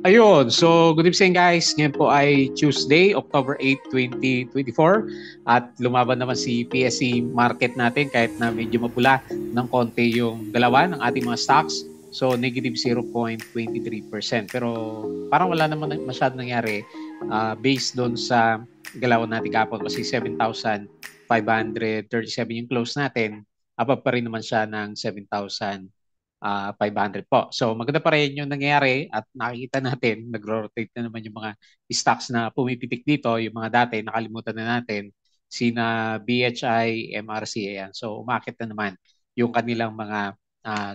Ayun, so good evening guys. Ngayon po ay Tuesday, October 8, 2024 at lumaban naman si PSE market natin kahit na medyo mapula ng konti yung galawan ng ating mga stocks. So negative 0.23%. Pero parang wala naman masyadong nangyari based doon sa galawan natin kapon kasi 7,537 yung close natin. Above pa rin naman siya ng 7,500 po. So maganda pa rin yung nangyayari at nakikita natin, nagro-rotate na naman yung mga stocks na pumipitik dito, yung mga dati nakalimutan na natin, sina BHI, MRC, ayan. So umakit na naman yung kanilang mga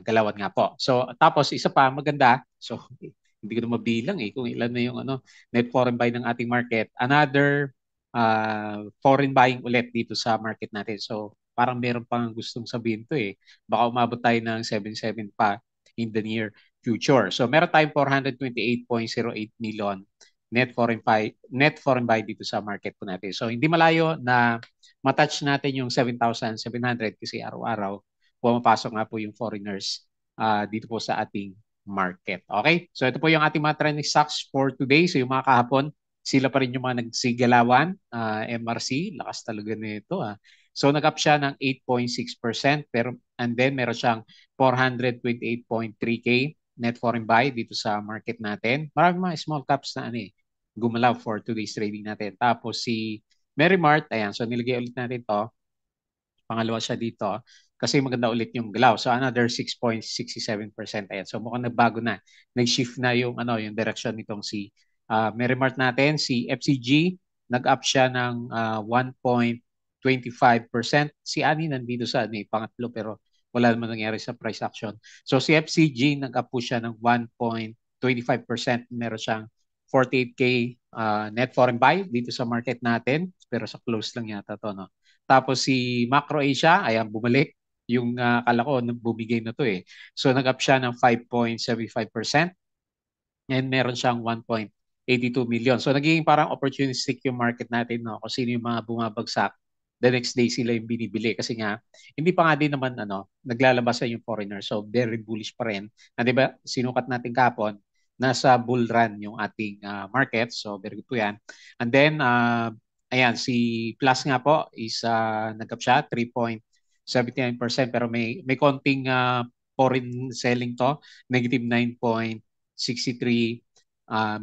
galawan nga po. So tapos isa pa maganda, so hindi ko na mabilang kung ilan na yung net foreign buy ng ating market. Another foreign buying ulit dito sa market natin. So parang meron pang gustong sabihin to baka umabot tayo ng 77 pa in the near future. So meron tayong 428.08 million net foreign buy dito sa market po natin. So hindi malayo na matouch natin yung 7,700 kasi araw-araw pumapasok nga po yung foreigners dito po sa ating market. Okay? So ito po yung ating mga trending stocks for today. So yung mga kahapon, sila pa rin yung mga nagsigalawan. MRC, lakas talaga nito. So nag-up siya ng 8.6% pero and then meron siyang 428.3K net foreign buy dito sa market natin. Maraming mga small caps na gumalaw for today's trading natin. Tapos si Mary Mart, ayan, so nilagay ulit natin to. Pangalawa siya dito kasi maganda ulit yung galaw. So another 6.67%. Ayan. So mukhang nagbago na. Nag-shift na yung yung direction nitong si Mary Mart natin, si FCG nag-up siya ng 1.25%. Si Ani nandito sa pangatlo pero wala naman nangyari sa price action. So si FCG nag-up po siya ng 1.25%. Meron siyang 48K net foreign buy dito sa market natin pero sa close lang yata to, no? Tapos si Macro Asia, ayan, bumalik. Yung akala ko, bumigay na to So nag-up siya ng 5.75% and meron siyang 1.82 million. So naging parang opportunistic yung market natin, no? Kung sino yung mga bumabagsak, the next day sila yung binibili. Kasi nga, hindi pa nga din naman naglalabas yung foreigner. So very bullish pa rin. Di ba, sinukat natin kapon, nasa bull run yung ating market. So very good po yan. And then, ayan, si Plus nga po is nag-up siya, 3.79% pero may konting foreign selling to, negative 9.63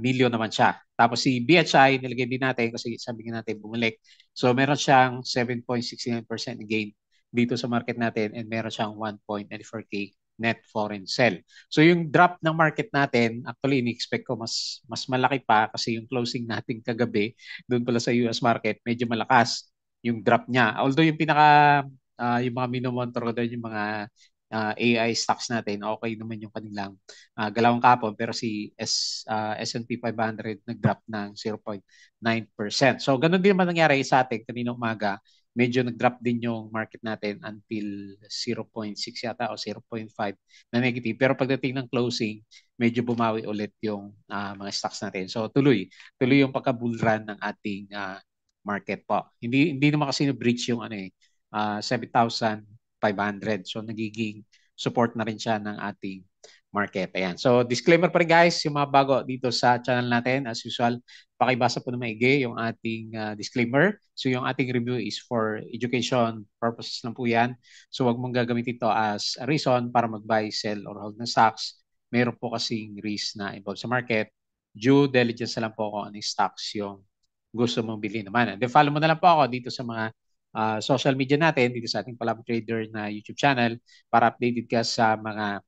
million naman siya. Tapos si BHI, nilagay din natin kasi sabi nga natin bumalik. So meron siyang 7.69% gain dito sa market natin and meron siyang 1.94K net foreign sell. So yung drop ng market natin, actually ini-expect ko mas malaki pa kasi yung closing natin kagabi doon pala sa US market, medyo malakas yung drop niya. Although yung yung mga minomonitor ko doon, yung mga AI stocks natin, okay naman yung kanilang galawang kapon pero si S&P 500 nag-drop ng 0.9%. So ganun din naman nangyari sa atin kanina umaga. Medyo nag-drop din yung market natin until 0.6 yata o 0.5 na negative. Pero pagdating ng closing, medyo bumawi ulit yung mga stocks natin. So tuloy yung pagka-bull run ng ating market po. Hindi naman kasi na-breach yung 7,500. So nagiging support na rin siya ng ating market. Ayan. So disclaimer pa rin guys, yung mga bago dito sa channel natin, as usual, pakibasa po na maigi yung ating disclaimer. So yung ating review is for education purposes lang po yan. So wag mong gagamitin ito as a reason para mag-buy, sell, or hold ng stocks. Meron po kasing risk na involved sa market. Due diligence na lang po kung anong stocks yung gusto mong bilhin naman. And then follow mo na lang po ako dito sa mga social media natin, dito sa ating Palab Trader na YouTube channel para updated ka sa mga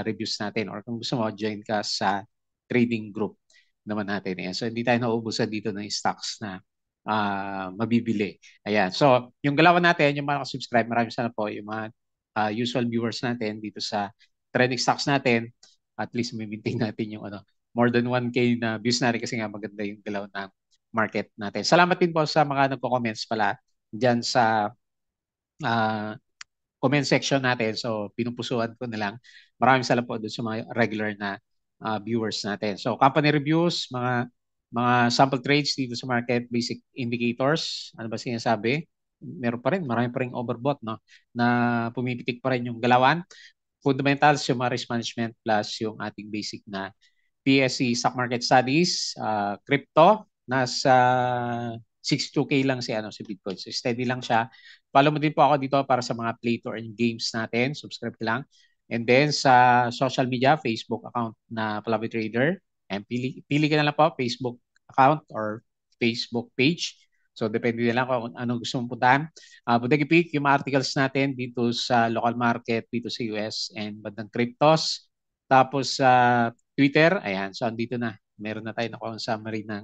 reviews natin or kung gusto mo, join ka sa trading group naman natin. So hindi tayo nauubusan dito ng stocks na mabibili. Ayan. So yung galawan natin, yung mga subscribe, maraming sana po yung mga usual viewers natin dito sa trending stocks natin. At least may maintain natin yung more than 1K na views natin kasi nga maganda yung galaw ng market natin. Salamat din po sa mga nagko-comments pala dyan sa uh, comment section natin. So, pinupusuan ko na lang. Maraming salamat po doon sa mga regular na viewers natin. So, company reviews, mga sample trades dito sa market, basic indicators, ano ba sinasabi? Meron pa rin, marami pa rin overbought, no? Na pumipitik pa rin yung galawan. Fundamentals, yung mga risk management plus yung ating basic na PSC Stock Market Studies, crypto, nasa 62K lang si Bitcoin. So steady lang siya. Follow mo din po ako dito para sa mga play to earn games natin. Subscribe ka lang. And then sa social media, Facebook account na Flavi Trader. And pili ka na lang po, Facebook account or Facebook page. So depende na lang kung ano gusto mong puntahan. Budagi Peak, yung mga articles natin dito sa local market, dito sa US and bandang cryptos. Tapos sa Twitter, ayan, so andito na. Meron na tayo nakuha summary ng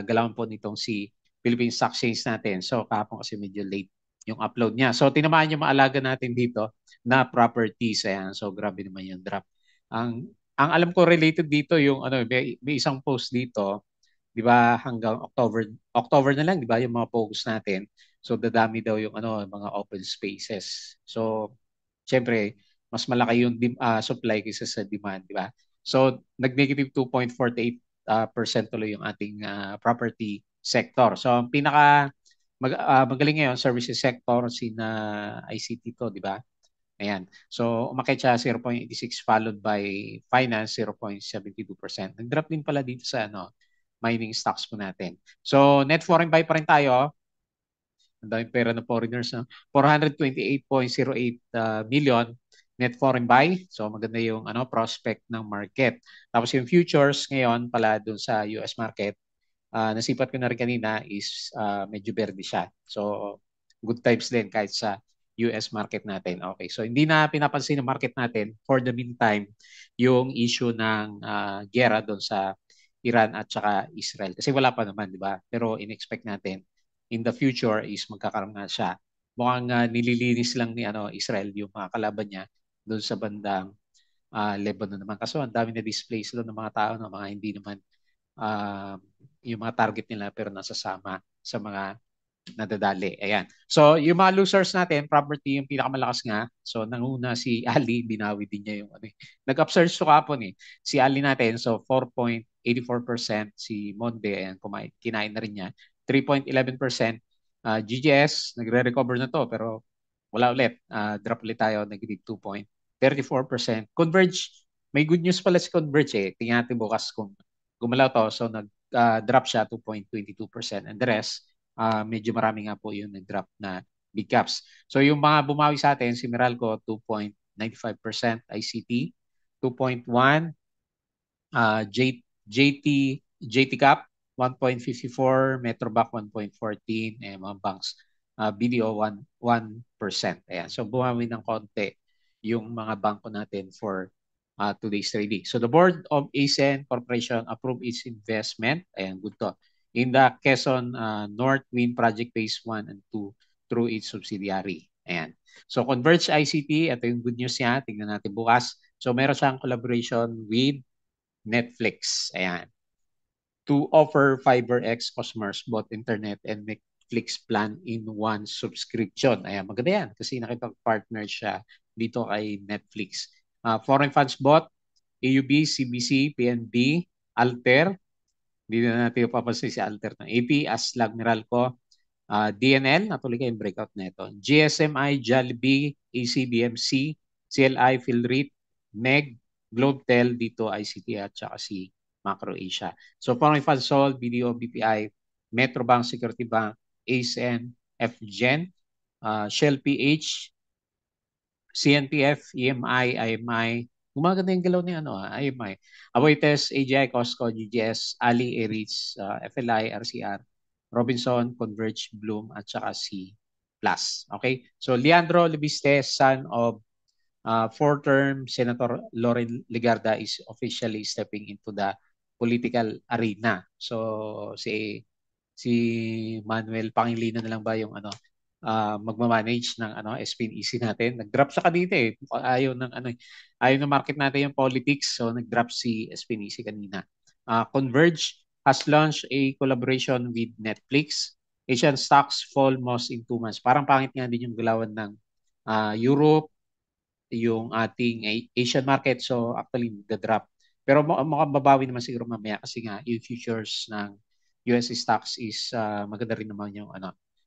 galawan po nitong si Philippine Stock Exchange natin. So kahapon kasi medyo late yung upload niya. So tinamaan yung maalaga natin dito na properties. Ayan, so grabe naman yung drop. Ang alam ko related dito yung may isang post dito, 'di ba, hanggang October na lang, 'di ba, yung mga focus natin. So dadami daw yung mga open spaces. So syempre mas malaki yung supply kaysa sa demand, 'di ba? So nag-negative 2.48% tuloy yung ating property sector. So ang magaling ngayon services sector sina ICT to, 'di ba? Ayan. So umakyat siya 0.86 followed by finance 0.72%. Nag-drop din pala dito sa mining stocks po natin. So net foreign buy pa rin tayo. Ang daming pera ng foreigners. 428.08 million net foreign buy. So maganda yung prospect ng market. Tapos yung futures ngayon pala dun sa US market, nasipat ko na rin kanina is medyo berde siya. So good times din kahit sa US market natin. Okay, so hindi na pinapansin ng market natin for the meantime yung issue ng gera doon sa Iran at saka Israel. Kasi wala pa naman, di ba? Pero in-expect natin in the future is magkakaroon na siya. Mukhang nililinis lang ni Israel yung mga kalaban niya doon sa bandang Lebanon naman. Kaso ang dami na displays doon ng mga tao, ng mga hindi naman uh, yung mga target nila pero nasasama sa mga nadadali. Ayan. So, yung mga losers natin, property yung pinakamalakas nga. So, nanguna si Ali, binawi din niya yung nag-upsurge to kapon eh. Si Ali natin, so 4.84%. Si Monde, ayan, kinain na rin niya. 3.11%. GGS, nagre-recover na to, pero wala ulit. Drop ulit tayo, negative 2.34%. Converge, may good news pala si Converge eh. Tingnan natin bukas kung gumalaw to. So, nag-drop siya 2.22%. And the rest, medyo marami nga po yung nag-drop na big caps. So yung mga bumawi sa atin, si Meralco 2.95%, ICT 2.1, JT Cap 1.54, Metrobank 1.14, mga banks BDO 1%. Ayan. So bumawi ng konti yung mga bangko natin for today's trading. So the board of ASEAN Corporation approved its investment. Ayan, good to. In the Quezon North Wind Project Phase 1 and 2 through its subsidiary. Ayan. So Converge ICT, ito yung good news niya. Tingnan natin bukas. So meron siyang collaboration with Netflix. Ayan. To offer FiberX customers both internet and Netflix plan in one subscription. Ayan, maganda yan kasi nakipag-partner siya dito kay Netflix. Foreign funds bought, AUB, CBC, PNB, Alter. Hindi na natin papansin si Alter ng AP, Aslag Meralco, DNL, natuloy kayong breakout na ito. GSMI, Jollibee, ACBMC, CLI, Philrate, MEG, Globetel, dito ICT at saka si Macro Asia. So foreign funds sold, BDO, BPI, Metrobank, Security Bank, ASN, FGen, Shell PH, CNPF, EMI, IMI, gumaganda yung galaw ni IMI, Aboitiz, AGI, Costco, GGS, Ali, Aries, FLI, RCR, Robinson, Converge, Bloom, at saka C+. Okay? So, Leandro Lebiste, son of four-term Senator Loren Legarda is officially stepping into the political arena. So, si Manuel Pangilinan na lang ba yung magma-manage ng SPNEC natin. Nag-drop sa kanina eh. Ayaw ng market natin yung politics. So nag-drop si SPNEC kanina. Converge has launched a collaboration with Netflix. Asian stocks fall most in 2 months. Parang pangit nga din yung galawan ng Europe, yung ating Asian market. So actually the-drop. Pero mukhang babawi naman siguro mamaya kasi nga yung futures ng US stocks is maganda rin naman yung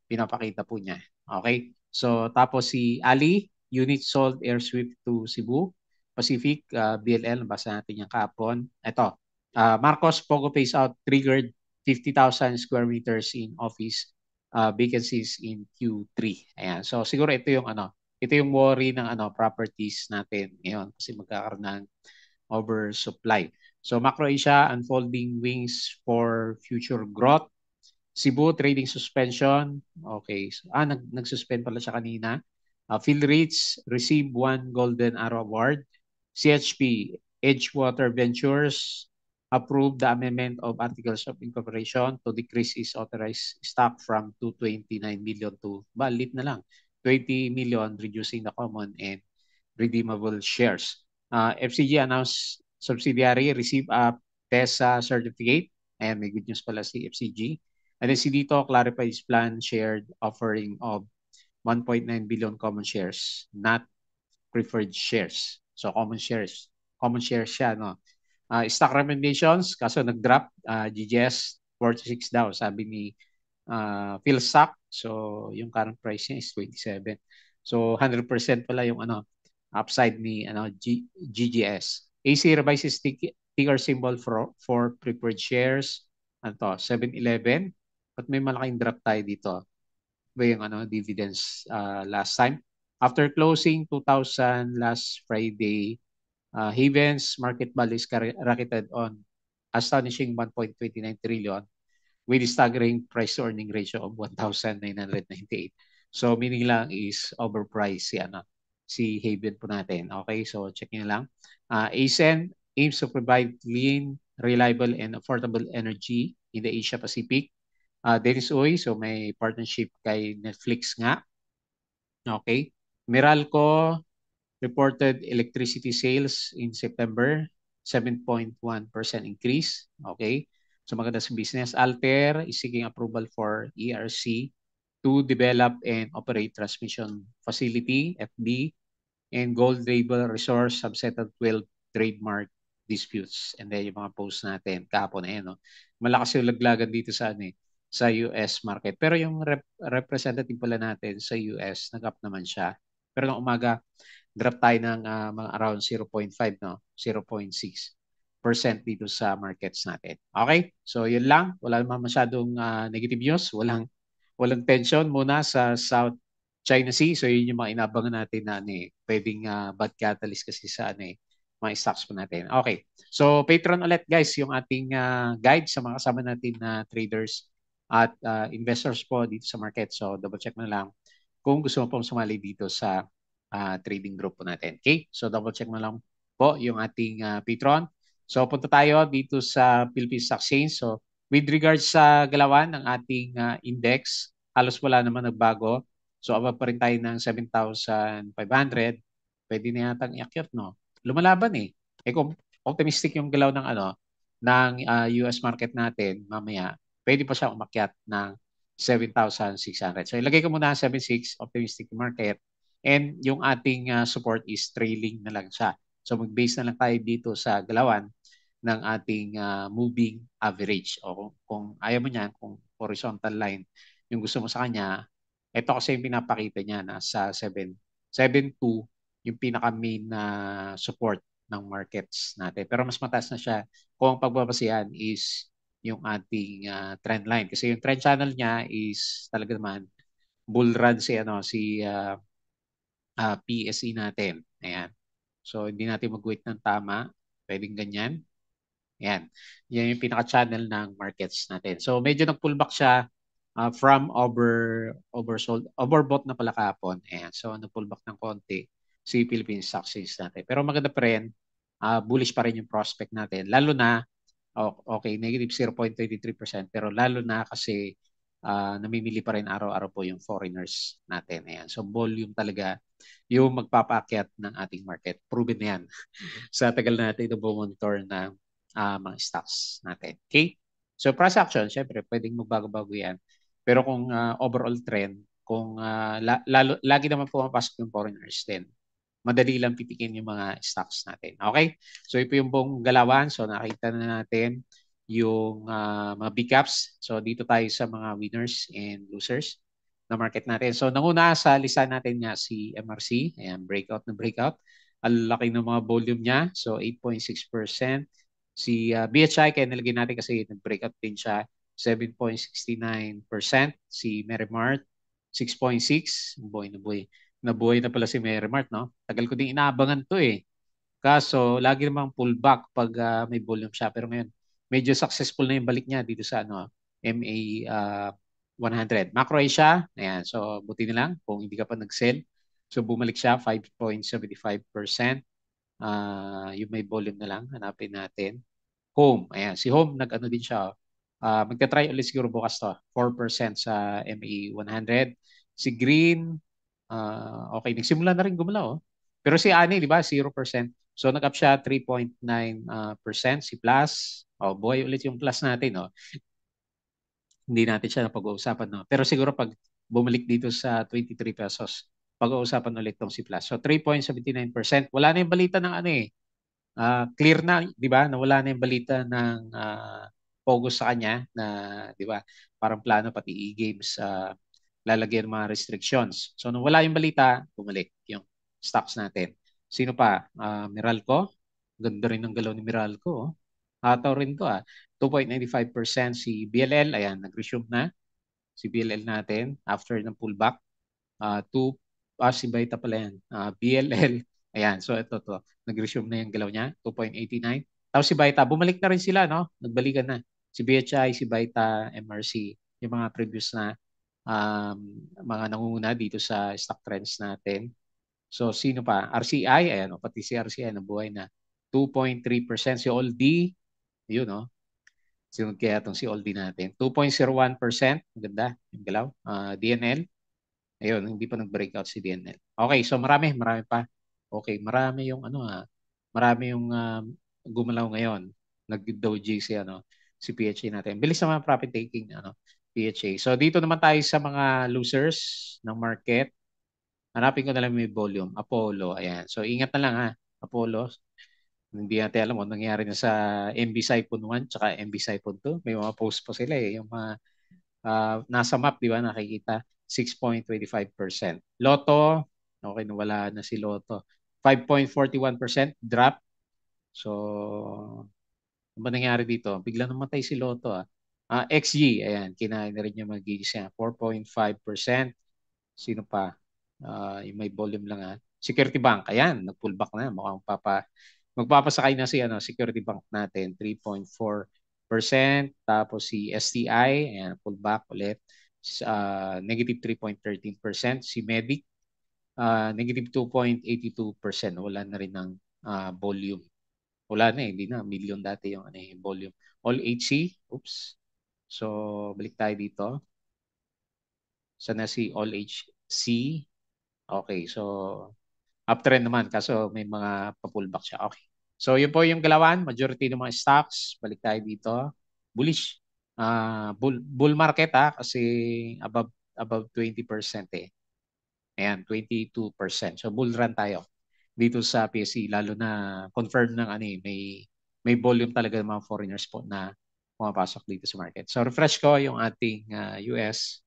pinapakita po niya. Okay? So tapos si Ali, unit sold air sweep to Cebu Pacific, BLL, nabasa natin yung kahapon. Ito, Marcos Pogo phase out triggered 50,000 square meters in office vacancies in Q3. Ayan. So siguro ito yung worry ng properties natin ngayon kasi magkakaroon ng oversupply. So Macro Asia unfolding wings for future growth. Cebu trading suspension. Okay. So, nag-suspend pala siya kanina. Philreach receive one Golden Arrow Award. CHP Edgewater Ventures approved the amendment of Articles of Incorporation to decrease its authorized stock from 229 million to balit na lang 20 million, reducing the common and redeemable shares. FCG announced subsidiary receive a TESA certificate. Ayan, may good news pala si FCG. And then si Dito clarified his plan shared offering of 1.9 billion common shares, not preferred shares. So common shares. Common shares siya, no? Stock recommendations, kaso nag-drop, GGS 46 daw, sabi ni Philstock. So yung current price niya is 27. So 100% pala yung upside ni GGS. AC revises ticker symbol for preferred shares. Ano to? 7-Eleven. But may malaking drop tayo dito. Ba yung dividends last time. After closing 2,000 last Friday, Havens market value is rocketed on astonishing 1.29 trillion with a staggering price to earning ratio of 1,998. So meaning lang is overpriced si Haven po natin. Okay, so check nyo lang. ASEN aims to provide clean, reliable, and affordable energy in the Asia Pacific. Dennis Uy, so may partnership kay Netflix nga. Okay. Meralco reported electricity sales in September, 7.1% increase. Okay. So maganda sa business. Alter is seeking approval for ERC to develop and operate transmission facility, FB, and Gold Label Resource subset of 12 trademark disputes. And then yung mga posts natin kahapon na no? Malakas yung laglagan dito sa US market. Pero yung representative pala natin sa US, nag-up naman siya. Pero nung umaga, drop tayo ng mga around 0.5, no? 0.6% dito sa markets natin. Okay? So yun lang. Wala naman masyadong negative news. Walang tension muna sa South China Sea. So yun yung mga inabangan natin na pwedeng bad catalyst kasi sa mga stocks po natin. Okay. So Patreon ulit guys, yung ating guide sa mga kasama natin na traders at investors po dito sa market. So double check mo na lang kung gusto mo pong sumali dito sa trading group po natin. Okay? So double check mo lang po yung ating Patreon. So punta tayo dito sa Philippine Stock Exchange. So with regards sa galawan ng ating index, halos wala naman nagbago. So above pa rin tayo ng 7,500. Pwede na yatang iakyat, no? Lumalaban eh. Kung optimistic yung galaw ng ng US market natin mamaya, pwede pa siya umakyat ng 7,600. So ilagay ko muna 7,600 optimistic market and yung ating support is trailing na lang siya. So mag-base na lang tayo dito sa galawan ng ating moving average. O kung ayaw mo niyan, kung horizontal line yung gusto mo sa kanya, ito kasi yung pinapakita niya na sa 7.2 yung pinaka-main na support ng markets natin. Pero mas mataas na siya kung ang pagbabasihan is yung ating trend line. Kasi yung trend channel niya is talaga naman bull run si PSE natin. Ayan. So hindi natin mag-wait ng tama. Pwedeng ganyan. Ayan. Yan yung pinaka-channel ng markets natin. So medyo nag-pullback siya from oversold, overbought na pala kahapon. Ayan. So nag-pullback ng konti si Philippine Stock Exchange natin. Pero maganda pa rin, bullish pa rin yung prospect natin. Lalo na, okay, negative 0.23%, pero lalo na kasi namimili pa rin araw-araw po yung foreigners natin. Ayan. So volume talaga yung magpapaakyat ng ating market. Proven na yan sa tagal natin na bumonitor ng mga stocks natin. Okay? So price action, syempre, pwedeng magbago-bago yan. Pero kung overall trend, kung lagi naman pumapasok yung foreigners din, madali lang pitikin yung mga stocks natin. Okay? So ito yung buong galawan. So nakita na natin yung mga big caps. So dito tayo sa mga winners and losers na market natin. So nanguna sa lista natin nga si MRC. Ayan, breakout na breakout. Ang laki ng mga volume niya. So 8.6%. Si BHI, kaya nilagay natin kasi nag-breakout din siya, 7.69%. Si Merrimart, 6.6. Buhay na buhay. Nabuhay na pala si Merrimart, no? Tagal ko din inaabangan to eh. Kaso, lagi namang pullback pag may volume siya. Pero ngayon, medyo successful na yung balik niya dito sa MA 100. Macro Asia, ayan. So, buti na lang kung hindi ka pa nag-sell. So, bumalik siya 5.75%. Yung may volume na lang, hanapin natin. Home, ayan. Si Home, nag-ano din siya. Magta-try ulit siguro bukas to. 4% sa MA 100. Si Green, okay, nagsimula na rin gumalaw. Pero si Ani, di ba, 0%. So nag-up siya 3.9%. Si Plus, boy, ulit yung Plus natin. Hindi natin siya napag-uusapan. No? Pero siguro pag bumalik dito sa 23 pesos, pag-uusapan ulit tong si Plus. So 3.79%. Wala na yung balita ng ano eh. Clear na, di ba? Nawala na yung balita ng Pogus sa kanya na, di ba, parang plano pati e-games lalagyan ng mga restrictions. So, nung wala yung balita, bumalik yung stocks natin. Sino pa? Meralco. Ganda rin ng galaw ni Meralco. Hataw rin to 2.95% si BLL. Ayan, nag-resume na si BLL natin after ng pullback. Two, si Baita pala yan. BLL. Ayan, so ito to. Nag-resume na yung galaw niya, 2.89. Tapos si Baita, bumalik na rin sila, no? Nagbalikan na. Si BHI, si Baita, MRC, yung mga previous na um, mga nangunguna dito sa stock trends natin. So, sino pa? RCI, ayan, pati si RCI nabuhay na 2.3%. Si Oldie, yun, no? Sunod kaya itong si Oldie natin. 2.01%. Maganda yung galaw. DNL, ayun, hindi pa nag-breakout si DNL. Okay, so marami pa. Okay, marami yung marami yung gumalaw ngayon. Nag-doji si PHA natin. Bilis naman profit taking PHA. So dito naman tayo sa mga losers ng market. Hanapin ko na lang may volume. Apollo, ayan. So ingat na lang Apollo. Hindi natin alam kung nangyari na sa MB Siphon 1 tsaka MB Siphon 2. May mga post pa sila eh. Yung mga nasa map, di ba, nakikita 6.25%. Lotto, okay, nawala na si Lotto. 5.41% drop. So, ano ba nangyari dito? Biglang namatay si Lotto. XG, ayan, kinain na rin yung mag-gigs 4.5%. Sino pa? Yung may volume lang Security Bank, ayan, nag-pullback na. Mukhang magpapasakay na si Security Bank natin, 3.4%. Tapos si STI, ayan, pullback ulit. Negative 3.13%. Si Medic, negative 2.82%. Wala na rin ng volume. Wala na hindi na. Million dati yung volume. All HC, oops. So, balik tayo dito. Sana si All HC. Okay, so uptrend naman kaso may mga pa-pullback siya. Okay. So yun po yung galawan, majority ng mga stocks. Balik tayo dito. Bullish. Bull market kasi above 20% eh. Ayan, 22%. So bull run tayo dito sa PSE lalo na confirm ng may volume talaga ng mga foreigners po na pumapasok dito sa market. So refresh ko yung ating US.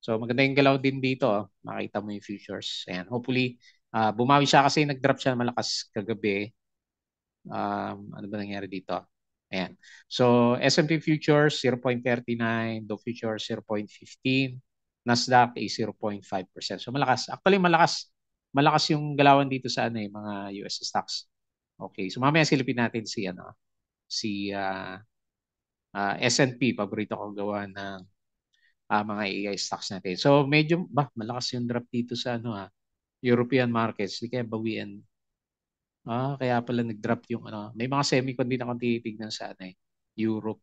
So maganda yung galaw din dito. Makita mo yung futures. Ayan, hopefully bumawi siya kasi nag-drop siya malakas kagabi. Ano ba nangyari dito? Ayan. So S&P futures 0.39, Dow futures 0.15, Nasdaq is 0.5%. So malakas. Actually malakas yung galawan dito sa mga US stocks. Okay. So mamaya silipin natin si S&P, paborito ko gawa ng mga AI stocks natin. So medyo malakas yung drop dito sa European markets. Di kaya bawian. Kaya pala nag-drop yung may mga semicon din akong tinitignan sa Europe.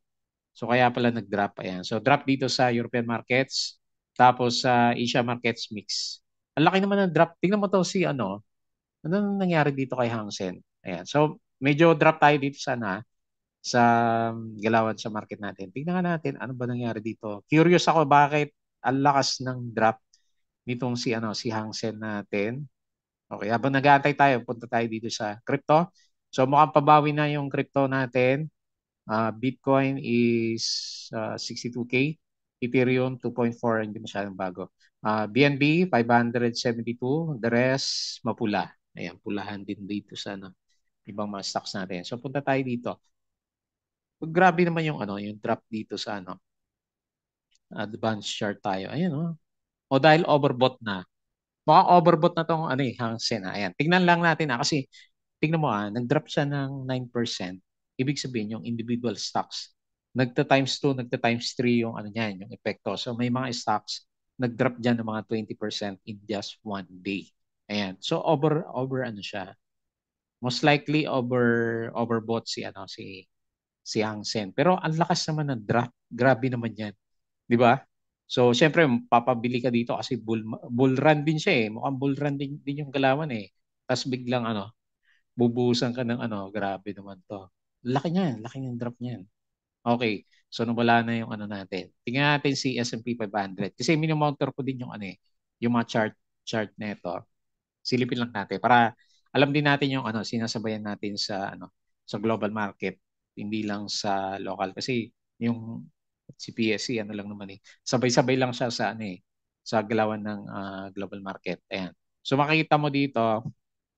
So kaya pala nag-drop. Ayan. So drop dito sa European markets. Tapos sa Asia markets mix. Ang laki naman ng drop. Tingnan mo to si ano nangyari dito kay Hang Seng. Ayan. So medyo drop tayo dito sa galawan sa market natin. Tingnan nga natin ano ba nangyari dito. Curious ako bakit ang lakas ng drop nitong si Hang Seng natin. Okay, habang nag-aantay tayo, punta tayo dito sa crypto. So mukhang pabawi na yung crypto natin. Bitcoin is 62K. Ethereum 2.4, hindi masyadong bago. BNB 572, the rest mapula. Ayan, pulahan din dito sa ibang mga stocks natin. So punta tayo dito. Grabe naman yung ano, yung drop dito sa ano, advanced chart tayo. Ayan oh. O dahil overbought na. Mukhang overbought na tong ano Hang Seng. Ayan. Tingnan lang natin kasi tingnan mo nag-drop siya ng 9%. Ibig sabihin yung individual stocks nagta times 2, nagta times 3 yung ano niyan, yung epekto. So may mga stocks nag-drop diyan ng mga 20% in just one day. Ayan. So over ano siya. Most likely overbought si Hang Seng. Pero ang lakas naman ng drop. Grabe naman 'yan. 'Di ba? So, syempre, papabili ka dito kasi bull run din siya eh. Mukhang bull run din yung galawan eh. Tapos biglang bubuhusan ka ng grabe naman to. Laki ng drop niyan. Okay, so nawala na yung ano natin. Tingnan natin si S&P 500. Kasi minimonitor ko din yung yung mga chart nito. Silipin lang natin para alam din natin yung sinasabayan natin sa global market, hindi lang sa local kasi yung si PSC lang naman eh. Sabay-sabay lang siya sa galawan ng global market. Ayan. So makikita mo dito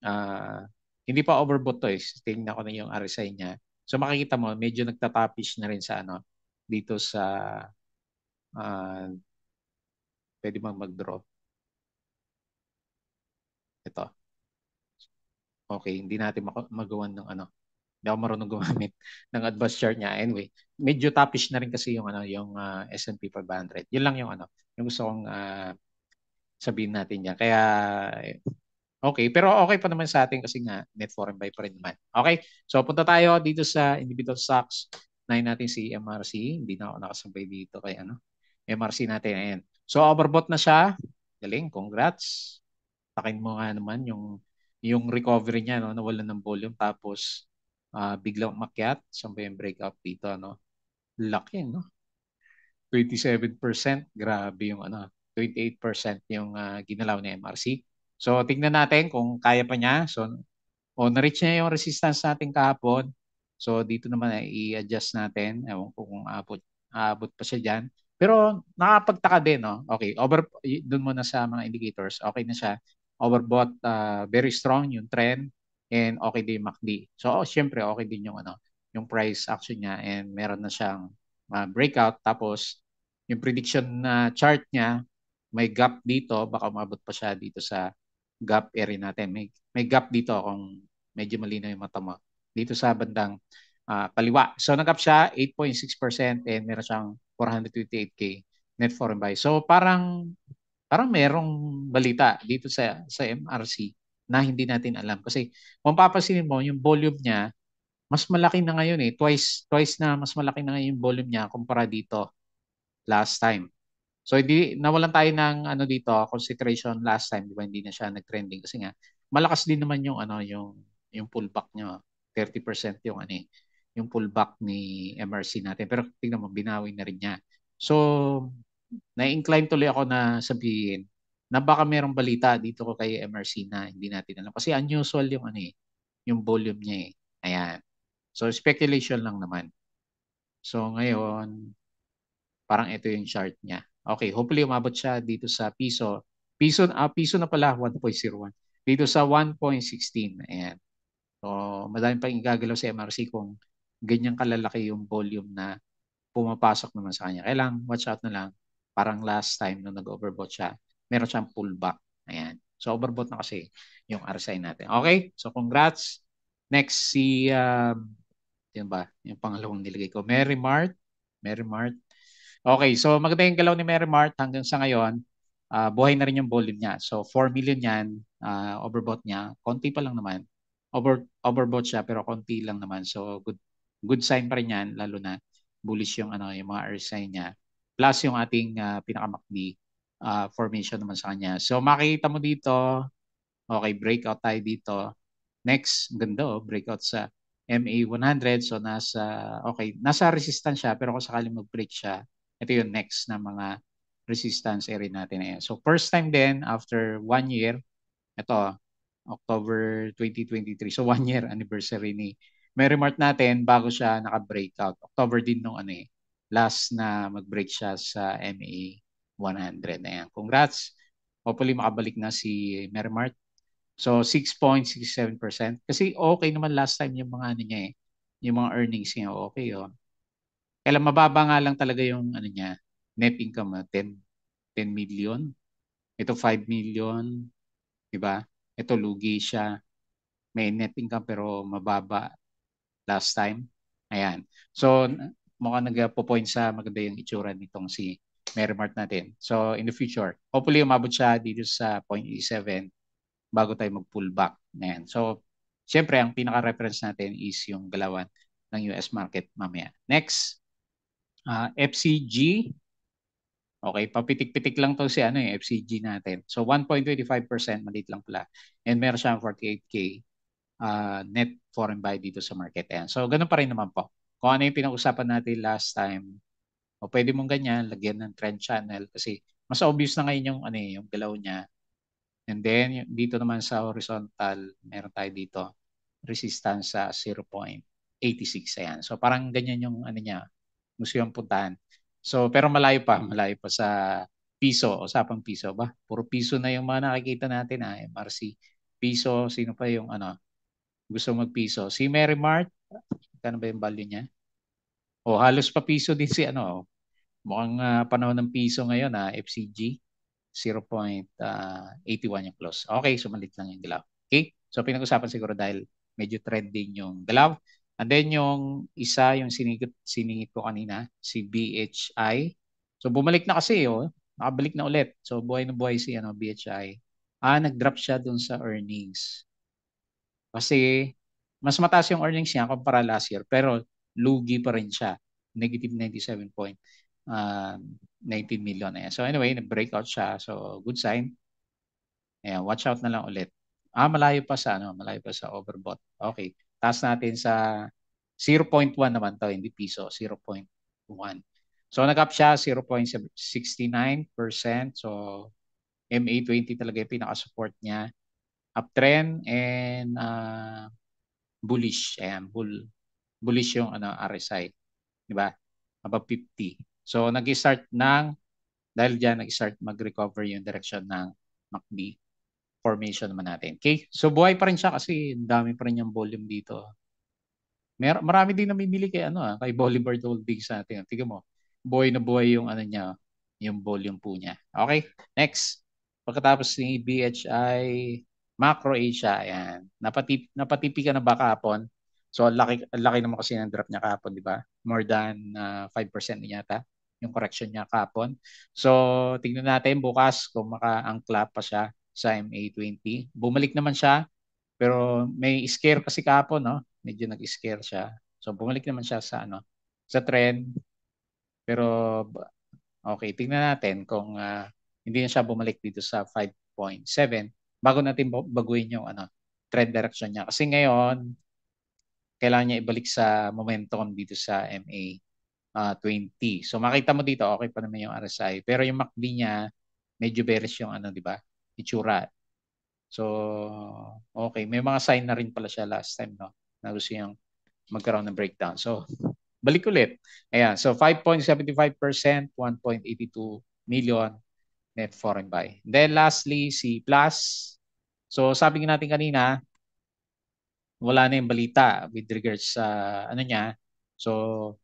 ah, hindi pa overbought to eh. Tingnan ko na yung RSI niya. So makikita mo medyo nagtatapish na rin sa dito sa ah, pwede bang mag-draw ito. Okay, hindi natin magawan ng hindi ako marunong gumamit ng advanced chart niya. Anyway, medyo topish na rin kasi yung S&P 500. Yun lang yung gusto kong sabihin natin niya. Kaya okay, pero okay pa naman sa atin kasi nga net foreign buy pa rin naman. Okay, so punta tayo dito sa individual stocks. Nahin natin si MRC. Hindi na ako nakasabay dito kay MRC natin. Ayan. So overbought na siya. Galing, congrats. Takin mo nga naman yung recovery niya nawalan ng volume tapos biglang umakyat. Saan ba yung breakout dito Laki 27%. Grabe yung 28% yung ginalaw ni MRC. So tingnan natin kung kaya pa niya. So na-reach niya yung resistance natin kahapon. So dito naman ay i-adjust natin. Ewan ko kung aabot pa siya dyan. Pero nakapagtaka din, no? Okay, doon muna sa mga indicators. Okay na siya. Overbought, very strong yung trend and okay din yung MACD. So syempre okay din yung price action niya and meron na siyang breakout. Tapos yung prediction na chart niya, may gap dito. Baka umabot pa siya dito sa gap area natin. May gap dito kung medyo malinaw yung mata mo. Dito sa bandang kaliwa. So nag-up siya 8.6% and meron siyang 428K net foreign buy. So parang merong balita dito sa MRC na hindi natin alam. Kasi kung papansinin mo, yung volume niya, mas malaki na ngayon eh. Twice na mas malaki na ngayon yung volume niya kumpara dito last time. So hindi nawalan tayo ng dito consideration last time, di ba hindi na siya nag-trending kasi nga malakas din naman yung pullback niya. 30% yung yung pullback ni MRC natin. Pero tingnan mo binawi na rin niya. So na-incline tuloy ako na sabihin na baka merong balita dito ko kay MRC na hindi natin alam kasi unusual yung yung volume niya eh. Ayan. So speculation lang naman. So ngayon parang ito yung chart niya. Okay, hopefully umabot siya dito sa piso. Piso na pala 1.01. Dito sa 1.16. Ayan. So, madami pang igagalaw sa MRC kung ganyan kalalaki yung volume na pumapasok naman sa kanya. Kailang watch out na lang. Parang last time nung nag-overbought siya, meron siyang pullback. Ayan. So, overbought na kasi yung RSI natin. Okay? So, congrats. Next, yun ba? Yung pangalawang nilagay ko. Mary Mart. Mary Mart. Okay, so maganda yung galaw ni Mary Mart hanggang sa ngayon. Buhay na rin yung volume niya. So 4 million yan, overbought niya. Konti pa lang naman. Overbought siya pero konti lang naman. So good sign pa rin yan lalo na bullish yung mga RSI niya. Plus yung ating pinaka-MACD formation naman sa kanya. So makikita mo dito, okay, breakout tayo dito. Next, ganda breakout sa MA100. So nasa resistance siya pero kung sakaling mag-break siya, ito yung next na mga resistance area natin na yan. So first time din after 1 year, ito October 2023. So 1 year anniversary ni Merrimart natin bago siya naka-breakout. October din nung last na mag-break siya sa MA 100. Ayan. Congrats. Hopefully makabalik na si Merrimart. So 6.67%. Kasi okay naman last time yung mga niya eh. Yung mga earnings niya okay Kailan mababa nga lang talaga yung ano niya, net income, 10 million. Ito 5 million, 'di ba? Ito lugi siya. May net income pero mababa last time. Ayan. So mukhang nagpo-point sa maganda yung itsura nitong si Merrimart natin. So in the future, hopefully umabot siya dito sa 0.87 bago tayo mag-pull back. Ayan. So syempre ang pinaka-reference natin is yung galawan ng US market mamaya. Next, FCG. Okay, papitik-pitik lang to si ano FCG natin. So 1.25%, maliit lang pala. And meron siyang 48K net foreign buy dito sa market. Ayan. So ganun pa rin naman po. Kung ano yung pinag-usapan natin last time, o pwede mong ganyan, lagyan ng trend channel kasi mas obvious na ngayon yung ano yung galaw niya. And then dito naman sa horizontal, meron tayo dito resistance sa 0.86. Ayan. So parang ganyan yung ano niya, gusto yung puntahan. So pero malayo pa sa piso, usapang piso ba? Puro piso na yung mga nakikita natin MRC. Piso, sino pa yung ano, gusto magpiso? Si Mary Mart, kano ba yung value niya? O halos pa piso din si ano. Mukhang panahon ng piso ngayon FCG 0.81 yung close. Okay, sumalit lang yung galaw. Okay? So pinag-usapan siguro dahil medyo trending yung galaw. And then yung isa, yung siningit ko kanina, si BHI. So bumalik na kasi, nakabalik na ulit. So buhay na buhay si BHI. Nag-drop siya dun sa earnings. Kasi mas mataas yung earnings niya kumpara last year, pero lugi pa rin siya. Negative 97.19 million. Ayan. So anyway, nag-breakout siya. So good sign. Ayan, watch out na lang ulit. Malayo pa sa overbought. Okay. Taas natin sa 0.1 naman to, hindi piso, 0.1. So nag-up siya 0.69%. So MA20 talaga yung pinaka-support niya. Uptrend and bullish. Ayan, bullish yung RSI, 'di ba? Above 50. So dahil diyan nag-start mag-recover yung direction ng MACD formation naman natin. Okay? So buhay pa rin siya kasi dami pa rin yung volume dito. Marami din namimili kay kay Bolivar Holdings natin. Tingnan mo. Buhay na buhay yung niya, yung volume po niya. Okay? Next. Pagkatapos ni BHI Macro Asia, ayan. Napatipi ka na ba kahapon? So, laki naman kasi ng drop niya kahapon, di ba? More than 5% din yata yung correction niya kahapon. So, tingnan natin bukas kung maka-angkla pa siya sa MA20. Bumalik naman siya, pero may scare kasi kahapon, no? Medyo nag-scare siya. So, bumalik naman siya sa sa trend. Pero, okay, tingnan natin kung hindi na siya bumalik dito sa 5.7 bago natin baguhin yung trend direction niya. Kasi ngayon, kailangan niya ibalik sa momentum dito sa MA20. So makita mo dito, okay pa naman yung RSI. Pero yung MACD niya, medyo bearish yung di ba? Itsura. So, okay. May mga sign na rin pala siya last time, no? Na gusto yung magkaroon ng breakdown. So, balik ulit. Ayan. So, 5.75%, 1.82 million net foreign buy. Then lastly, si Plus. So sabi nga natin kanina, wala na yung balita with regards sa niya. So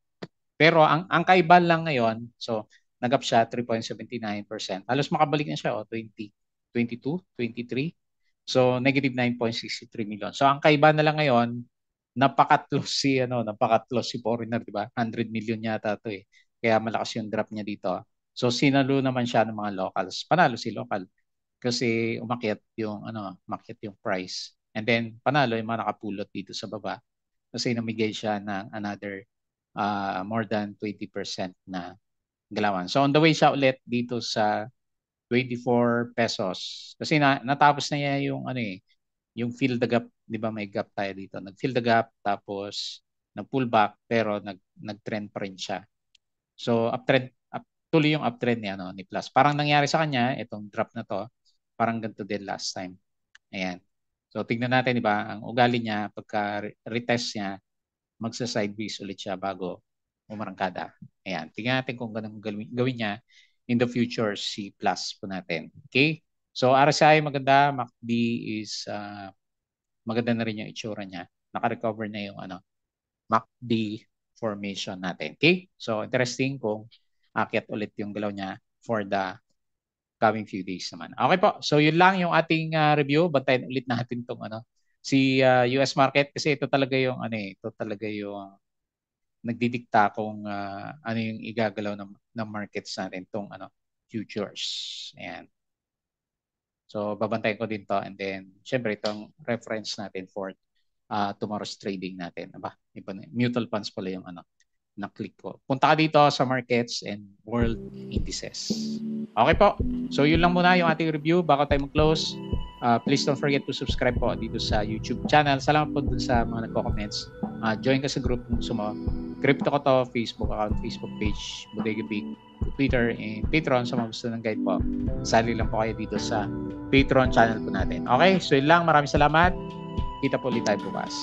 pero ang kaiba lang ngayon, so nag-up siya 3.79%. Halos makabalik na siya 20, 22, 23. So negative 9.63 million. So ang kaiba na lang ngayon, napaka-close si foreigner, di ba? 100 million yata to eh. Kaya malakas yung drop niya dito. So sinalo naman siya ng mga locals. Panalo si local kasi umakyat yung price. And then panalo yung mga nakapulot dito sa baba kasi namigay siya ng another more than 20% na galawan. So on the way siya ulit dito sa 24 pesos. Kasi natapos na niya yung yung fill the gap, 'di ba may gap tayo dito. Nag-fill the gap tapos nag-pull back pero nag-trend pa rin siya. So tuloy yung uptrend ni Plus. Parang nangyari sa kanya itong drop na to, parang ganito din last time. Ayan. So tingnan natin, 'di ba? Ang ugali niya pagka retest niya, magsa-sideways ulit siya bago umarangkada. Ayan. Tingnan natin kung ganun gawin niya in the future si Plus po natin. Okay? So RSI maganda, MACD is maganda na rin yung itsura niya. Naka-recover na yung MACD formation natin. Okay? So, interesting kung akyat ulit yung galaw niya for the coming few days naman. Okay po. So, yun lang yung ating review. Bantayan ulit natin itong si US market kasi ito talaga yung ito talaga yung nagdidikta kung ano yung igagalaw ng markets natin itong futures. Ayan. So, babantayan ko din to and then, syempre, itong reference natin for tomorrow's trading natin. Aba, mutual funds pala yung na-click ko. Punta ka dito sa markets and world indices. Okay po. So, yun lang muna yung ating review. Bago tayo mag-close, please don't forget to subscribe po dito sa YouTube channel. Salamat po dun sa mga nagko-comments. Join ka sa group kung gusto mo. Crypto ko to, Facebook account, Facebook page, Bodega Big, Twitter, and Patreon sa mga gusto ng guide po. Sali lang po kayo dito sa Patreon channel po natin. Okay, so yun lang. Maraming salamat. Kita po ulit tayo bukas.